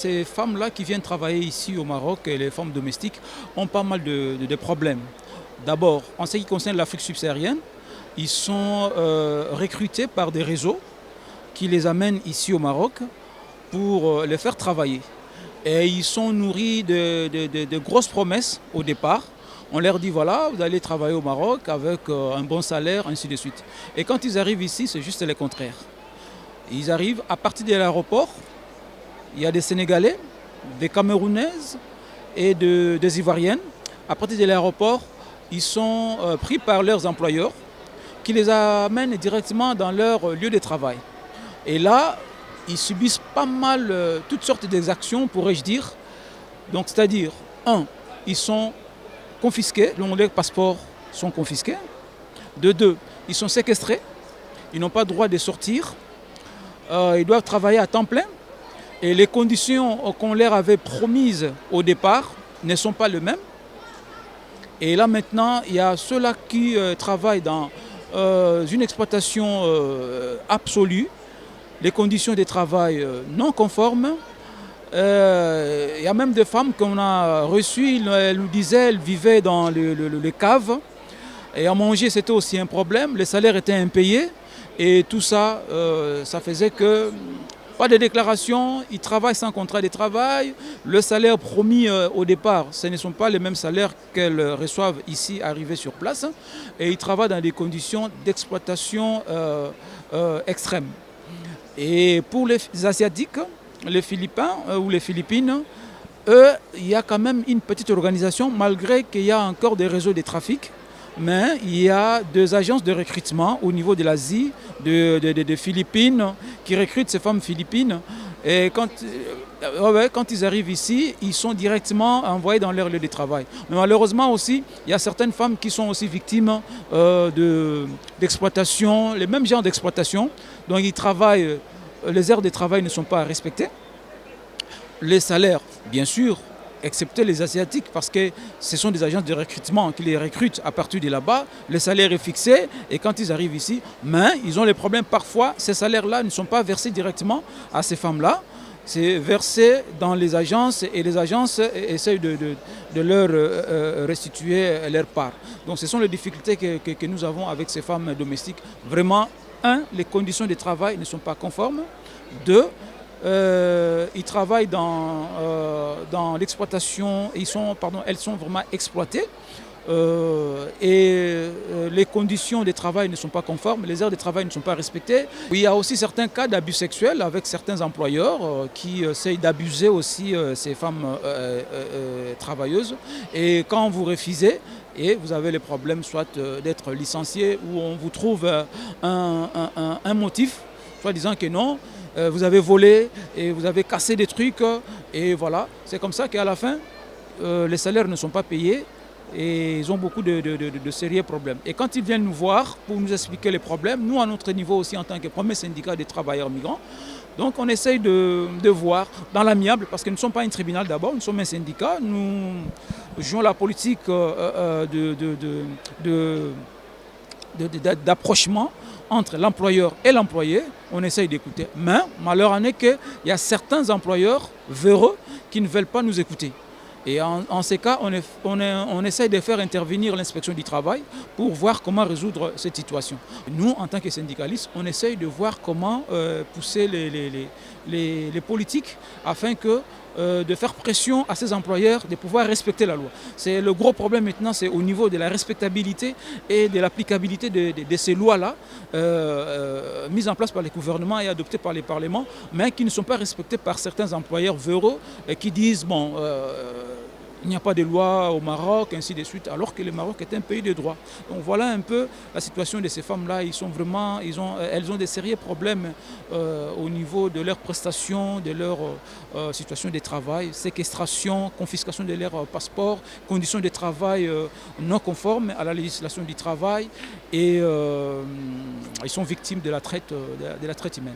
ces femmes-là qui viennent travailler ici au Maroc, et les femmes domestiques, ont pas mal de problèmes. D'abord, en ce qui concerne l'Afrique subsaharienne, ils sont recrutés par des réseaux qui les amènent ici au Maroc pour les faire travailler. Et ils sont nourris de grosses promesses au départ. On leur dit voilà, vous allez travailler au Maroc avec un bon salaire, ainsi de suite. Et quand ils arrivent ici, c'est juste le contraire. Ils arrivent à partir de l'aéroport, il y a des Sénégalais, des Camerounaises et des Ivoiriennes. À partir de l'aéroport, ils sont pris par leurs employeurs qui les amènent directement dans leur lieu de travail. Et là, ils subissent pas mal toutes sortes d'exactions, pourrais-je dire. Donc, c'est-à-dire, ils sont confisqués, leurs passeports sont confisqués. De deux, ils sont séquestrés, ils n'ont pas le droit de sortir. Ils doivent travailler à temps plein. Et les conditions qu'on leur avait promises au départ ne sont pas les mêmes. Et là maintenant, il y a ceux-là qui travaillent dans une exploitation absolue, les conditions de travail non conformes. Il y a même des femmes qu'on a reçues, elles nous disaient qu'elles vivaient dans les caves. Et à manger, c'était aussi un problème. Les salaires étaient impayés. Et tout ça, ça faisait que pas de déclaration, ils travaillent sans contrat de travail. Le salaire promis au départ, ce ne sont pas les mêmes salaires qu'elles reçoivent ici, arrivées sur place. Et ils travaillent dans des conditions d'exploitation extrêmes. Et pour les Asiatiques, les Philippins ou les Philippines, eux, il y a quand même une petite organisation, malgré qu'il y a encore des réseaux de trafic. Mais il y a deux agences de recrutement au niveau de l'Asie, de Philippines, qui recrutent ces femmes philippines. Et quand ils arrivent ici, ils sont directement envoyés dans leur lieu de travail. Mais malheureusement aussi, il y a certaines femmes qui sont aussi victimes d'exploitation, les mêmes genres d'exploitation. Donc ils travaillent, les heures de travail ne sont pas respectées. Les salaires, bien sûr, excepté les Asiatiques, parce que ce sont des agences de recrutement qui les recrutent à partir de là-bas. Le salaire est fixé et quand ils arrivent ici, mais ils ont les problèmes parfois. Ces salaires-là ne sont pas versés directement à ces femmes-là. C'est versé dans les agences et les agences essayent de leur restituer leur part. Donc ce sont les difficultés que nous avons avec ces femmes domestiques. Vraiment, les conditions de travail ne sont pas conformes. Deux, ils travaillent dans l'exploitation, elles sont vraiment exploitées. Les conditions de travail ne sont pas conformes, les heures de travail ne sont pas respectées. Il y a aussi certains cas d'abus sexuels avec certains employeurs qui essayent d'abuser aussi ces femmes travailleuses. Et quand vous refusez, et vous avez les problèmes soit d'être licencié ou on vous trouve un motif, soit disant que non, vous avez volé et vous avez cassé des trucs et voilà. C'est comme ça qu'à la fin, les salaires ne sont pas payés et ils ont beaucoup de sérieux problèmes. Et quand ils viennent nous voir pour nous expliquer les problèmes, nous à notre niveau aussi en tant que premier syndicat des travailleurs migrants, donc on essaye de voir dans l'amiable, parce que nous ne sommes pas un tribunal d'abord, nous sommes un syndicat, nous jouons la politique d'approchement entre l'employeur et l'employé, on essaye d'écouter. Mais malheur en est qu'il y a certains employeurs véreux qui ne veulent pas nous écouter. Et en ces cas, on essaye de faire intervenir l'inspection du travail pour voir comment résoudre cette situation. Nous, en tant que syndicalistes, on essaye de voir comment pousser les politiques afin de faire pression à ces employeurs de pouvoir respecter la loi. C'est le gros problème maintenant, c'est au niveau de la respectabilité et de l'applicabilité de ces lois-là, mises en place par les gouvernements et adoptées par les parlements, mais qui ne sont pas respectées par certains employeurs véreux qui disent bon, il n'y a pas de loi au Maroc, ainsi de suite, alors que le Maroc est un pays de droit. Donc voilà un peu la situation de ces femmes-là. Elles ont des sérieux problèmes au niveau de leurs prestations, de leur situation de travail, séquestration, confiscation de leur passeport, conditions de travail non conformes à la législation du travail et ils sont victimes de la traite humaine.